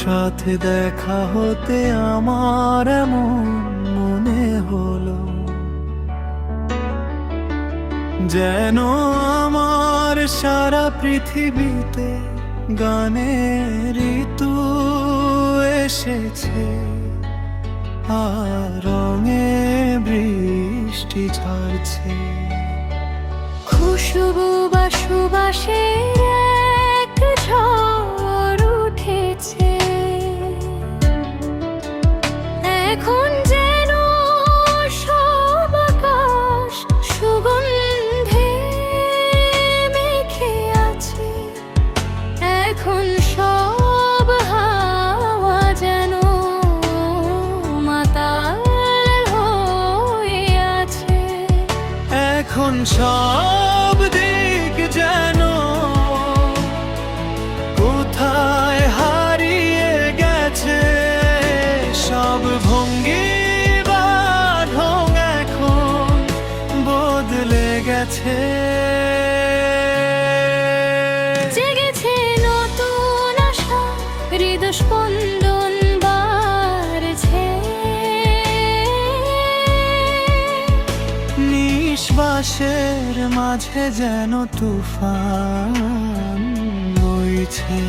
সাথে দেখা হতে আমার এমন মনে হলো, যেন আমার সারা পৃথিবীতে গানের ঋতু এসেছে, আর রঙে বৃষ্টি ঝরছে। খুশবু বা সুবাসের এক ঝড় উঠেছে, এখন যেন সব আকাশ সুগন্ধে মেখে আছে। এখন সব হাওয়া যেন মাতাল হয়ে আছে। এখন সব দিক যেন কোথায় হারিয়ে গেছে, সব ভঙ্গি বা ঢং এখন বদলে গেছে। জেগেছে নতুন আশা, হৃদস্পন্দন বাড়ছে। নিঃশ্বাসের মাঝে যেন তুফান বইছে,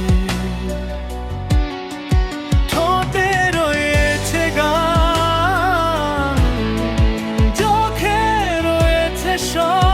ঠোঁটে রয়েছে গান, চোখে রয়েছে সব